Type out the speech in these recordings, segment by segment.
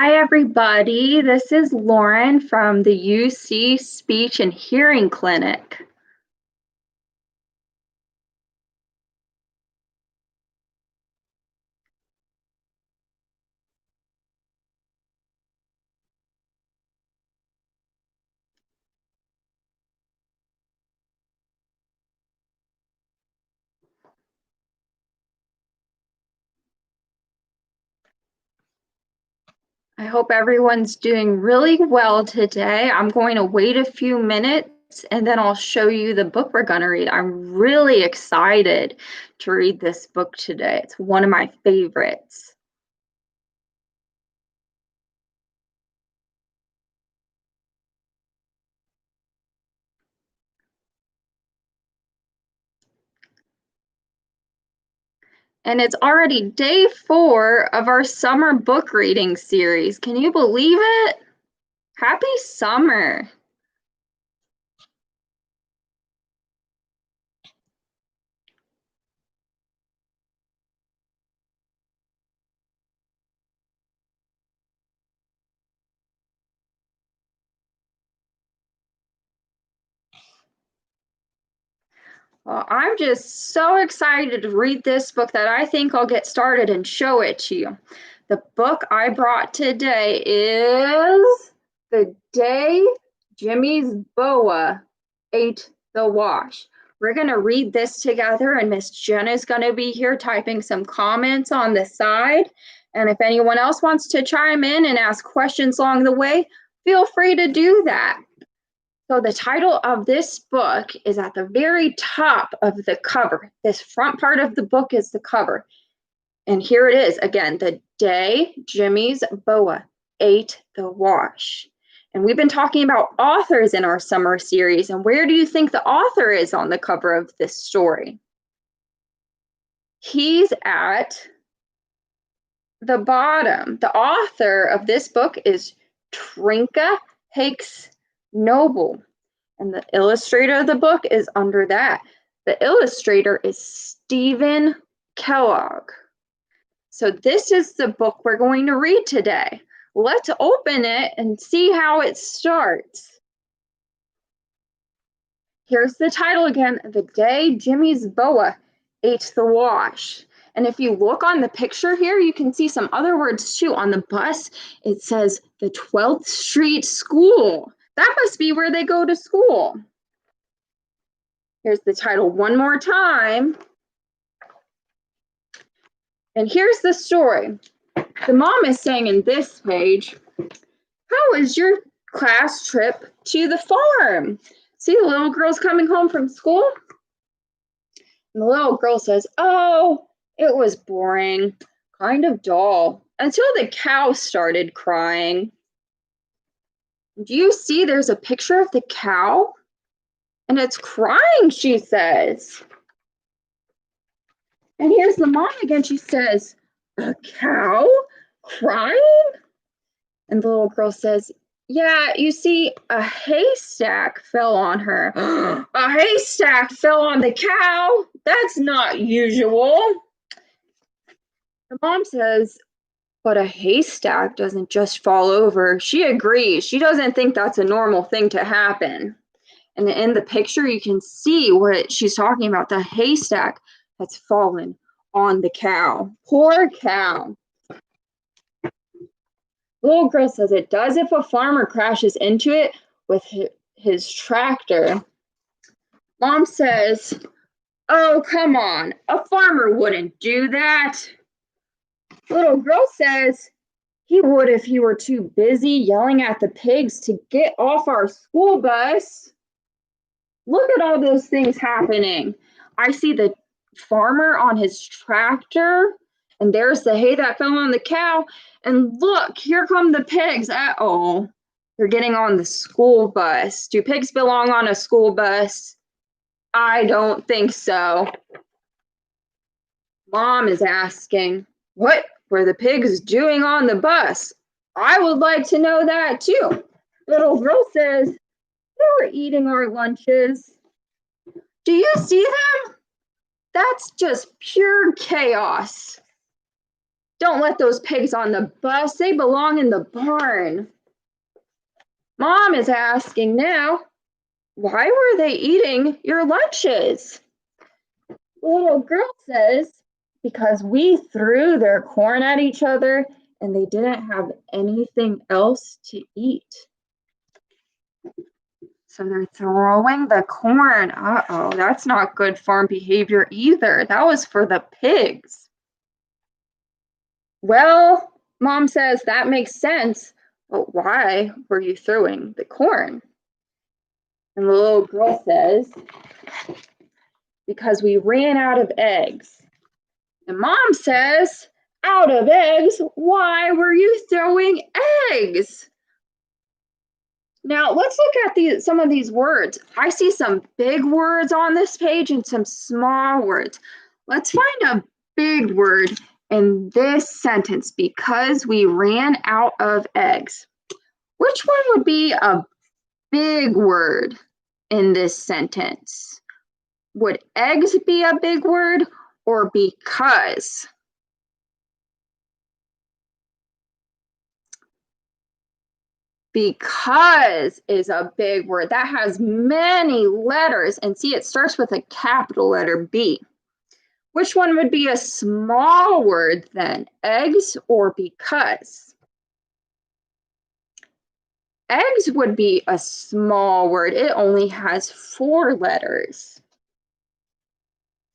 Hi, everybody. This is Lauren from the UC Speech and Hearing Clinic. I hope everyone's doing really well today. I'm going to wait a few minutes and then I'll show you the book we're going to read. I'm really excited to read this book today. It's one of my favorites. And it's already day 4 of our summer book reading series. Can you believe it? Happy summer. Well, I'm just so excited to read this book that I think I'll get started and show it to you. The book I brought today is The Day Jimmy's Boa Ate the Wash. We're going to read this together, and Miss Jenna's going to be here typing some comments on the side. And if anyone else wants to chime in and ask questions along the way, feel free to do that. So the title of this book is at the very top of the cover. This front part of the book is the cover. And here it is again, The Day Jimmy's Boa Ate the Wash. And we've been talking about authors in our summer series. And where do you think the author is on the cover of this story? He's at the bottom. The author of this book is Trinka Hakes Noble. And the illustrator of the book is under that. The illustrator is Stephen Kellogg. So this is the book we're going to read today. Let's open it and see how it starts. Here's the title again, The Day Jimmy's Boa Ate the Wash. And if you look on the picture here, you can see some other words too. On the bus, it says the 12th Street School. That must be where they go to school. Here's the title one more time. And here's the story. The mom is saying in this page, how was your class trip to the farm? See the little girl's coming home from school? And the little girl says, oh, it was boring, kind of dull, until the cow started crying. Do you see there's a picture of the cow? And it's crying, she says. And here's the mom again. She says, a cow crying? And the little girl says, yeah, you see, a haystack fell on her. A haystack fell on the cow? That's not usual. The mom says, but a haystack doesn't just fall over. She agrees. She doesn't think that's a normal thing to happen. And in the picture, you can see what she's talking about. The haystack has fallen on the cow. Poor cow. The little girl says it does if a farmer crashes into it with his tractor. Mom says, oh, come on. A farmer wouldn't do that. Little girl says, he would if he were too busy yelling at the pigs to get off our school bus. Look at all those things happening. I see the farmer on his tractor, and there's the hay that fell on the cow. And look, here come the pigs. Uh-oh, they're getting on the school bus. Do pigs belong on a school bus? I don't think so. Mom is asking, what were the pigs doing on the bus? I would like to know that too. Little girl says, they were eating our lunches. Do you see them? That's just pure chaos. Don't let those pigs on the bus. They belong in the barn. Mom is asking now, why were they eating your lunches? The little girl says, because we threw their corn at each other and they didn't have anything else to eat. So they're throwing the corn. Uh-oh, that's not good farm behavior either. That was for the pigs. Well, Mom says that makes sense, but why were you throwing the corn? And the little girl says, because we ran out of eggs. And Mom says, out of eggs? Why were you throwing eggs? Now let's look at some of these words. I see some big words on this page and some small words. Let's find a big word in this sentence, because we ran out of eggs. Which one would be a big word in this sentence? Would eggs be a big word or because? Because is a big word. That has many letters, and see, it starts with a capital letter B. Which one would be a small word then, eggs or because? Eggs would be a small word. It only has 4 letters.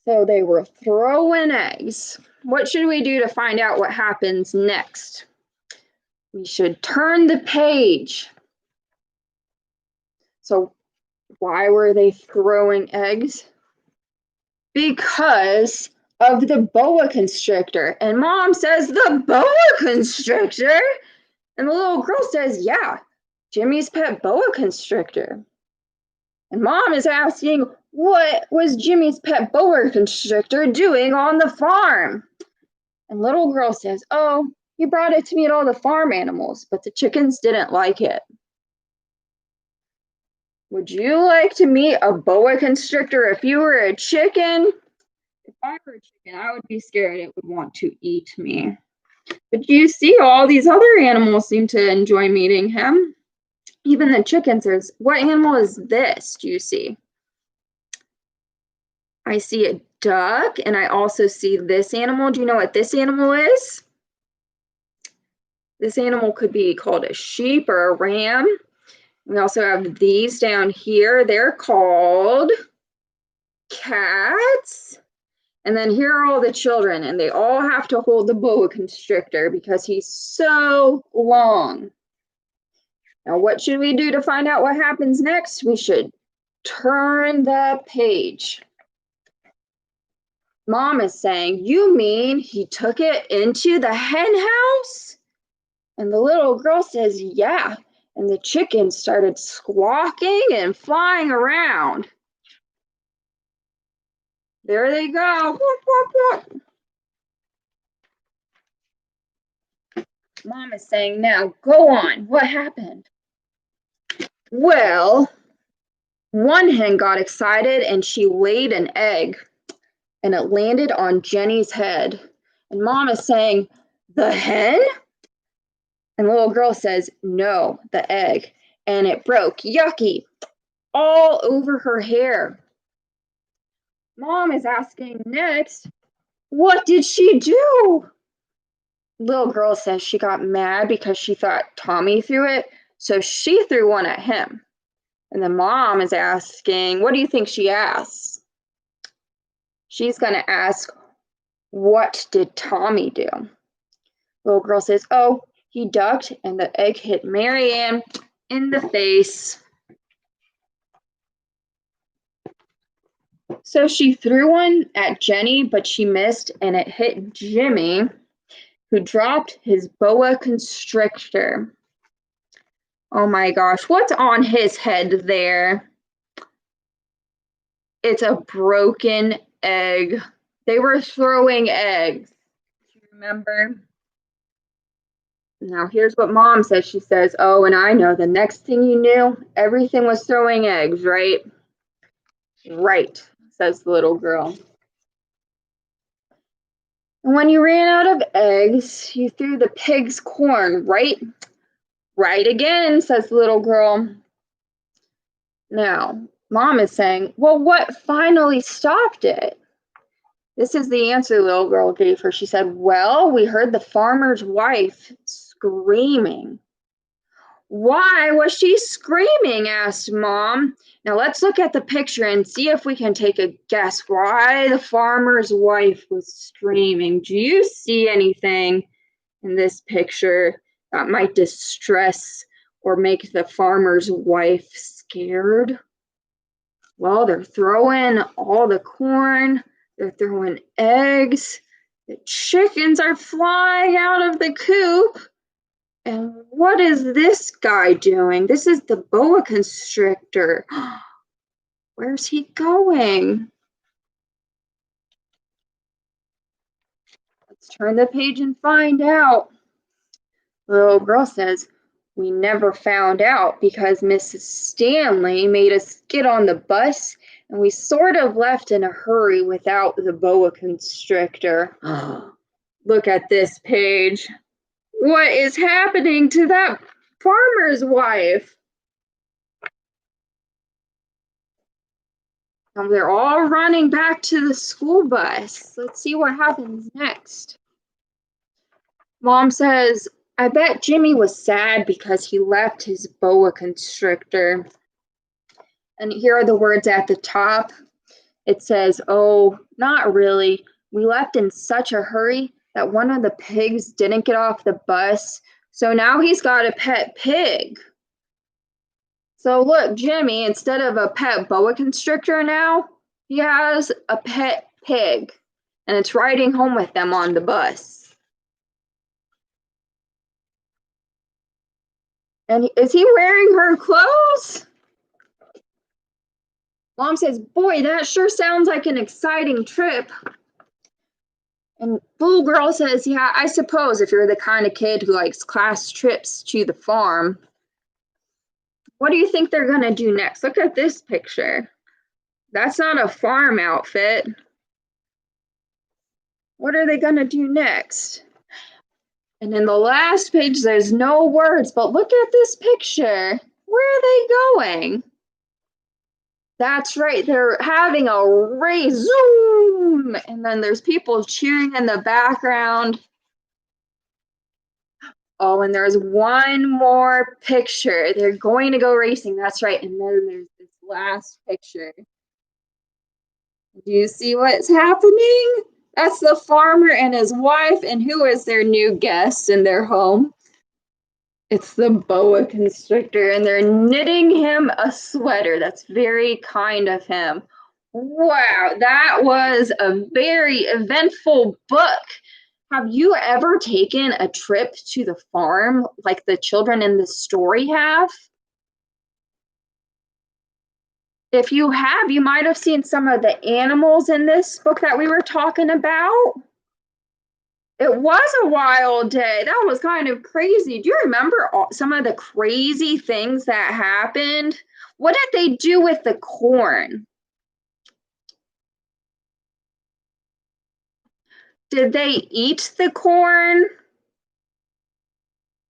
So they were throwing eggs. What should we do to find out what happens next? We should turn the page. So why were they throwing eggs? Because of the boa constrictor. And Mom says, the boa constrictor? And the little girl says, yeah, Jimmy's pet boa constrictor. And Mom is asking, what was Jimmy's pet boa constrictor doing on the farm? And little girl says, oh, he brought it to meet all the farm animals, but the chickens didn't like it. Would you like to meet a boa constrictor if you were a chicken? If I were a chicken, I would be scared it would want to eat me. But you see, all these other animals seem to enjoy meeting him. Even the chicken says, what animal is this? Do you see? I see a duck, and I also see this animal. Do you know what this animal is? This animal could be called a sheep or a ram. We also have these down here. They're called cats. And then here are all the children, and they all have to hold the boa constrictor because he's so long. Now, what should we do to find out what happens next? We should turn the page. Mom is saying, you mean he took it into the hen house? And the little girl says, yeah. And the chickens started squawking and flying around. There they go. Whoop, whoop, whoop. Mom is saying, now go on. What happened? Well, one hen got excited and she laid an egg, and it landed on Jenny's head. And Mom is saying, the hen? And the little girl says, no, the egg. And it broke, yucky, all over her hair. Mom is asking next, what did she do? Little girl says she got mad because she thought Tommy threw it, so she threw one at him. And the mom is asking, what do you think she asks? She's going to ask, what did Tommy do? Little girl says, oh, he ducked and the egg hit Marianne in the face. So she threw one at Jenny, but she missed and it hit Jimmy, who dropped his boa constrictor. Oh my gosh, what's on his head there? It's a broken egg. They were throwing eggs. Do you remember? Now here's what Mom says. She says, oh, and I know the next thing you knew, everything was throwing eggs, right? Right, says the little girl. And when you ran out of eggs, you threw the pig's corn, right? Right again, says the little girl. Now, Mom is saying, well, what finally stopped it? This is the answer the little girl gave her. She said, well, we heard the farmer's wife screaming. Why was she screaming? Asked Mom. Now let's look at the picture and see if we can take a guess why the farmer's wife was screaming. Do you see anything in this picture that might distress or make the farmer's wife scared? Well, they're throwing all the corn, they're throwing eggs, the chickens are flying out of the coop. And what is this guy doing? This is the boa constrictor. Where's he going? Let's turn the page and find out. The little girl says, we never found out because Mrs. Stanley made us get on the bus and we sort of left in a hurry without the boa constrictor. Look at this page. What is happening to that farmer's wife? And they're all running back to the school bus. Let's see what happens next. Mom says, I bet Jimmy was sad because he left his boa constrictor. And here are the words at the top. It says, oh, not really. We left in such a hurry that one of the pigs didn't get off the bus. So now he's got a pet pig. So look, Jimmy, instead of a pet boa constrictor now, he has a pet pig. And it's riding home with them on the bus. And is he wearing her clothes? Mom says, boy, that sure sounds like an exciting trip. And little girl says, yeah, I suppose if you're the kind of kid who likes class trips to the farm. What do you think they're going to do next? Look at this picture. That's not a farm outfit. What are they going to do next? And in the last page, there's no words, but look at this picture. Where are they going? That's right, they're having a race, zoom! And then there's people cheering in the background. Oh, and there's one more picture. They're going to go racing, that's right. And then there's this last picture. Do you see what's happening? That's the farmer and his wife, and who is their new guest in their home? It's the boa constrictor, and they're knitting him a sweater. That's very kind of him. Wow, that was a very eventful book. Have you ever taken a trip to the farm like the children in the story have? If you have, you might have seen some of the animals in this book that we were talking about. It was a wild day. That was kind of crazy. Do you remember some of the crazy things that happened? What did they do with the corn? Did they eat the corn?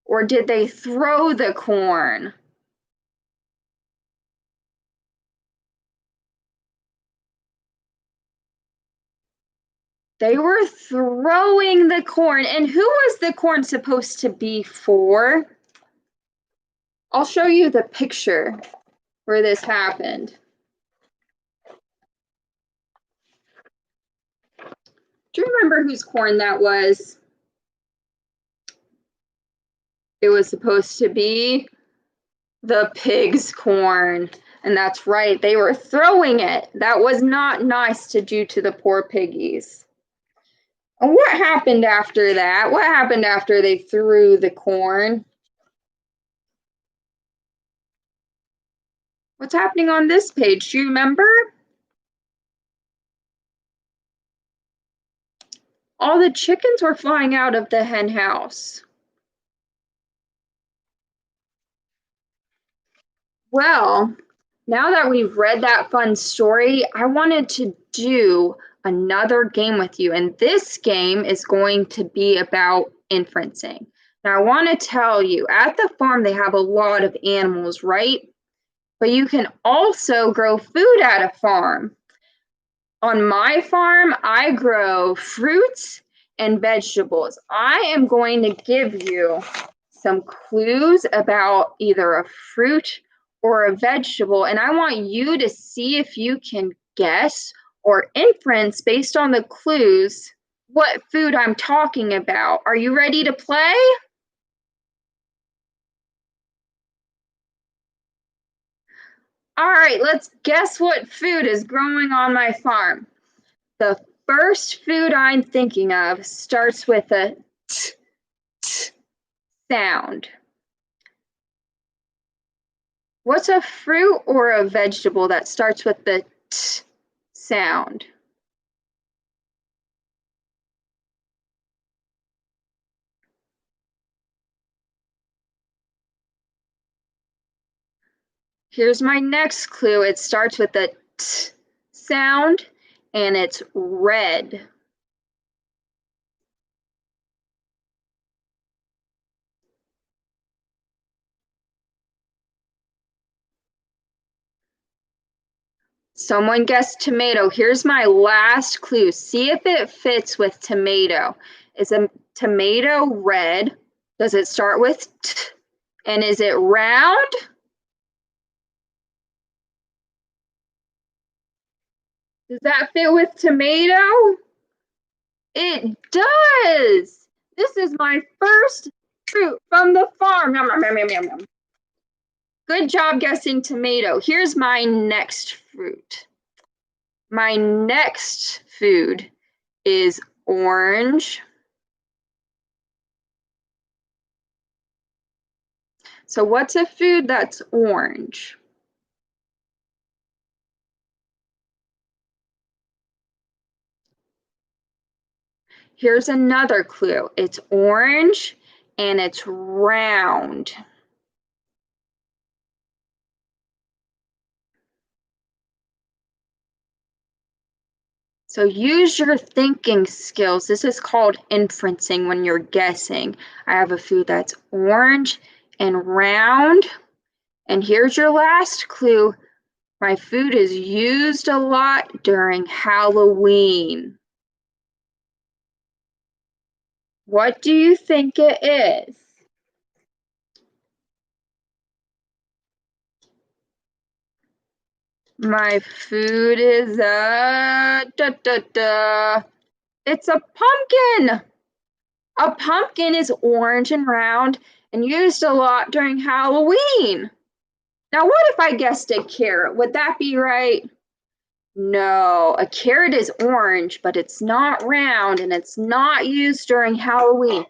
Or did they throw the corn? They were throwing the corn. And who was the corn supposed to be for? I'll show you the picture where this happened. Do you remember whose corn that was? It was supposed to be the pig's corn. And that's right, they were throwing it. That was not nice to do to the poor piggies. And what happened after that? What happened after they threw the corn? What's happening on this page? Do you remember? All the chickens were flying out of the hen house. Well, now that we've read that fun story, I wanted to do another game with you, and this game is going to be about inferencing. Now, I want to tell you, at the farm, they have a lot of animals, right? But you can also grow food at a farm. On my farm, I grow fruits and vegetables. I am going to give you some clues about either a fruit or a vegetable, and I want you to see if you can guess or inference based on the clues what food I'm talking about. Are you ready to play? All right, let's guess what food is growing on my farm. The first food I'm thinking of starts with a t, t sound. What's a fruit or a vegetable that starts with the t sound? Here's my next clue. It starts with the t sound and it's red. Someone guessed tomato. Here's my last clue. See if it fits with tomato. Is a tomato red? Does it start with t? And is it round? Does that fit with tomato? It does. This is my first fruit from the farm. Yum, yum, yum, yum, yum. Good job guessing tomato. Here's my next fruit. My next food is orange. So what's a food that's orange? Here's another clue. It's orange and it's round. So use your thinking skills. This is called inferencing when you're guessing. I have a food that's orange and round. And here's your last clue. My food is used a lot during Halloween. What do you think it is? My food is it's a pumpkin. A pumpkin is orange and round and used a lot during Halloween. Now, what if I guessed a carrot? Would that be right? No, a carrot is orange, but it's not round and it's not used during Halloween.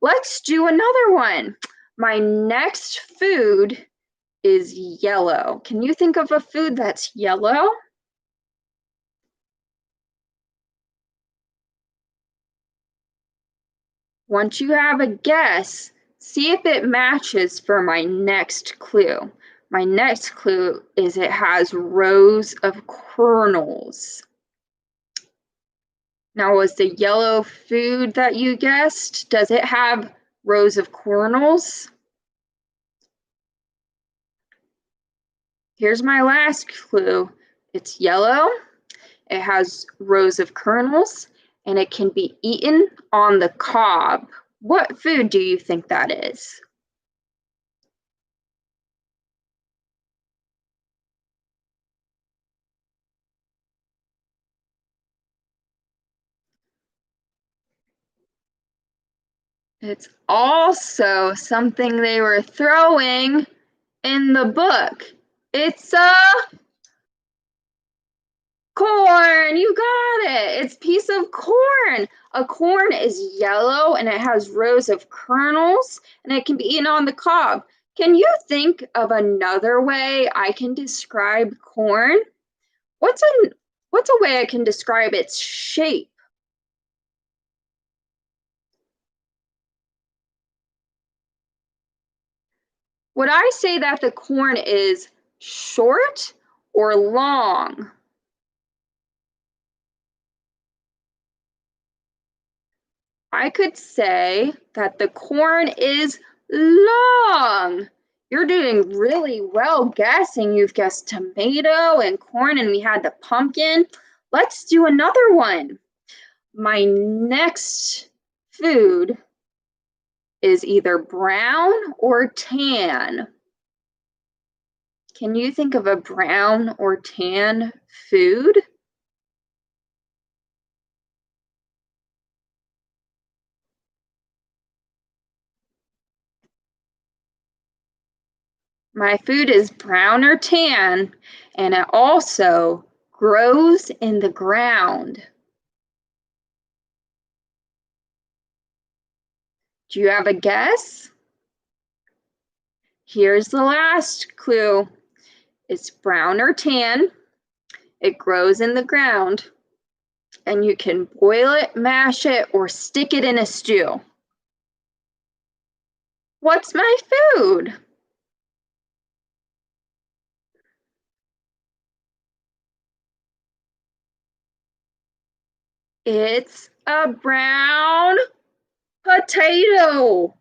Let's do another one. My next food is yellow. Can you think of a food that's yellow? Once you have a guess, see if it matches for my next clue. My next clue is it has rows of kernels. Now, was the yellow food that you guessed, does it have rows of kernels? Here's my last clue. It's yellow, it has rows of kernels, and it can be eaten on the cob. What food do you think that is? It's also something they were throwing in the book. It's a corn. You got it. It's a piece of corn. A corn is yellow and it has rows of kernels and it can be eaten on the cob. Can you think of another way I can describe corn? What's a what's a way I can describe its shape? Would I say that the corn is short or long? I could say that the corn is long. You're doing really well guessing. You've guessed tomato and corn, and we had the pumpkin. Let's do another one. My next food is either brown or tan. Can you think of a brown or tan food? My food is brown or tan, and it also grows in the ground. Do you have a guess? Here's the last clue. It's brown or tan. It grows in the ground, and you can boil it, mash it, or stick it in a stew. What's my food? It's a brown potato.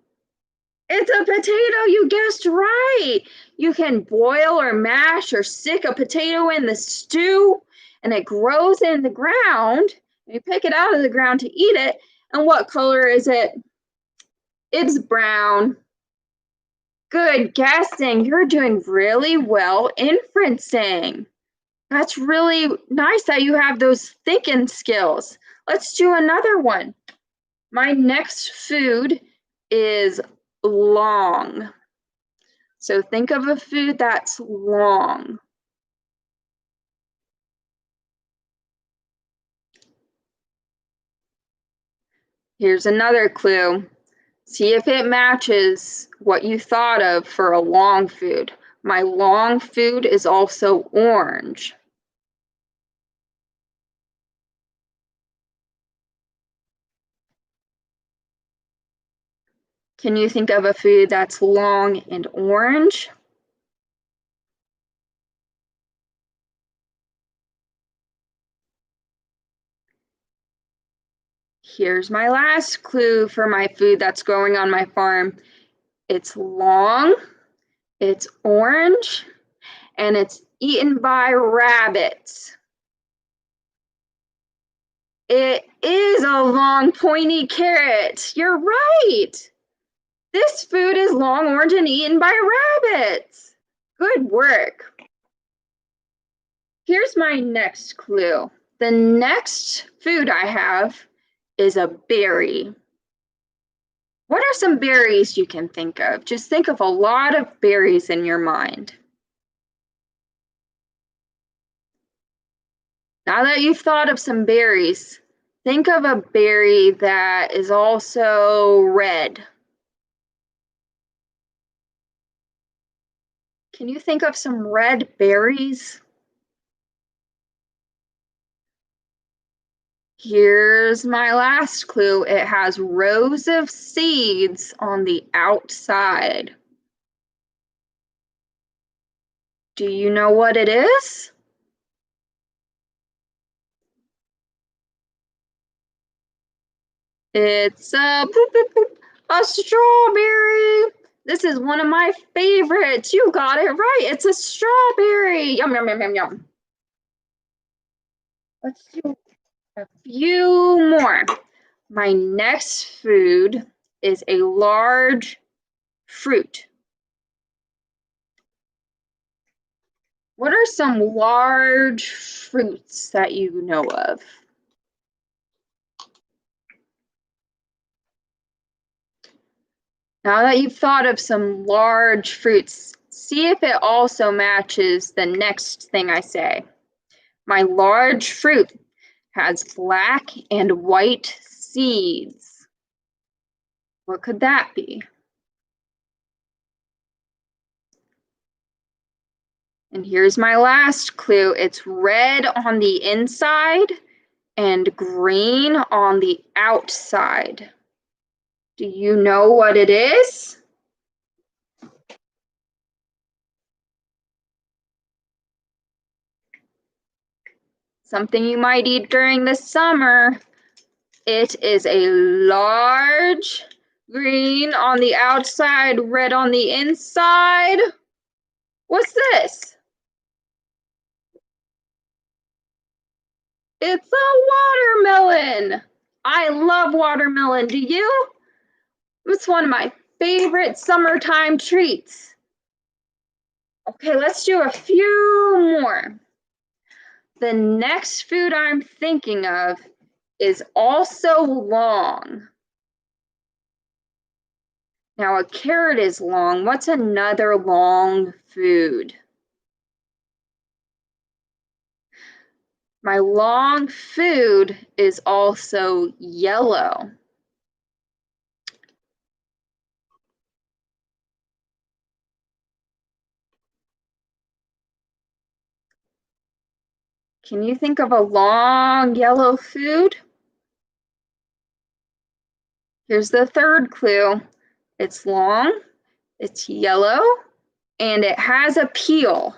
It's a potato, you guessed right. You can boil or mash or stick a potato in the stew, and it grows in the ground. You pick it out of the ground to eat it. And what color is it? It's brown. Good guessing. You're doing really well inferencing. That's really nice that you have those thinking skills. Let's do another one. My next food is long. So think of a food that's long. Here's another clue. See if it matches what you thought of for a long food. My long food is also orange. Can you think of a food that's long and orange? Here's my last clue for my food that's growing on my farm. It's long, it's orange, and it's eaten by rabbits. It is a long, pointy carrot. You're right. This food is long, orange, and eaten by rabbits. Good work. Here's my next clue. The next food I have is a berry. What are some berries you can think of? Just think of a lot of berries in your mind. Now that you've thought of some berries, think of a berry that is also red. Can you think of some red berries? Here's my last clue. It has rows of seeds on the outside. Do you know what it is? It's a strawberry. This is one of my favorites. You got it right. It's a strawberry. Yum, yum, yum, yum, yum. Let's do a few more. My next food is a large fruit. What are some large fruits that you know of? Now that you've thought of some large fruits, see if it also matches the next thing I say. My large fruit has black and white seeds. What could that be? And here's my last clue. It's red on the inside and green on the outside. Do you know what it is? Something you might eat during the summer. It is a large green on the outside, red on the inside. What's this? It's a watermelon. I love watermelon. Do you? It's one of my favorite summertime treats. Okay, let's do a few more. The next food I'm thinking of is also long. Now, a carrot is long. What's another long food? My long food is also yellow. Can you think of a long yellow food? Here's the third clue. It's long, it's yellow, and it has a peel.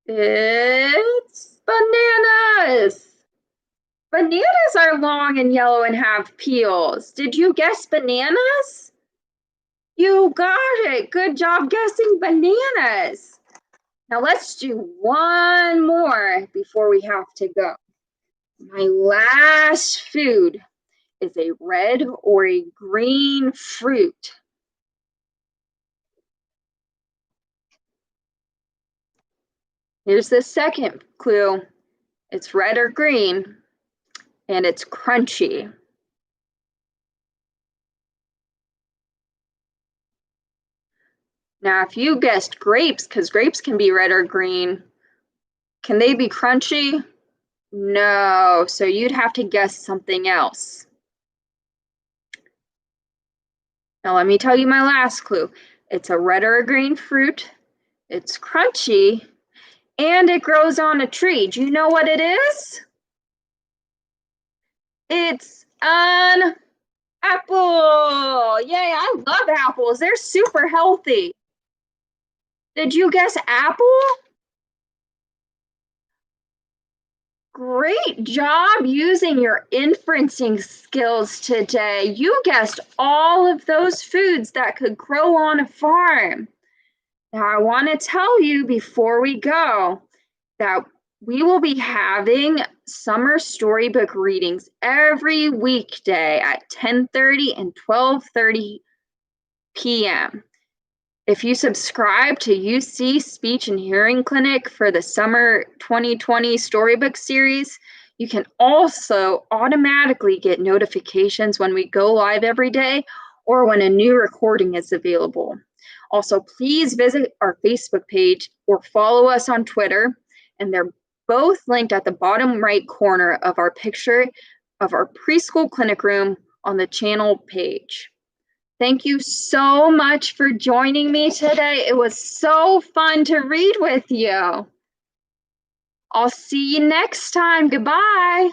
It's bananas. Bananas are long and yellow and have peels. Did you guess bananas? You got it. Good job guessing bananas. Now let's do one more before we have to go. My last food is a red or a green fruit. Here's the second clue. It's red or green, and it's crunchy. Now, if you guessed grapes, because grapes can be red or green, can they be crunchy? No, so you'd have to guess something else. Now, let me tell you my last clue. It's a red or a green fruit, it's crunchy, and it grows on a tree. Do you know what it is? It's an apple. Yay, I love apples. They're super healthy. Did you guess apple? Great job using your inferencing skills today. You guessed all of those foods that could grow on a farm. Now, I want to tell you before we go that we will be having summer storybook readings every weekday at 10:30 and 12:30 p.m. If you subscribe to UC Speech and Hearing Clinic for the summer 2020 storybook series, you can also automatically get notifications when we go live every day or when a new recording is available. Also, please visit our Facebook page or follow us on Twitter, and they're both linked at the bottom right corner of our picture of our preschool clinic room on the channel page. Thank you so much for joining me today. It was so fun to read with you. I'll see you next time. Goodbye.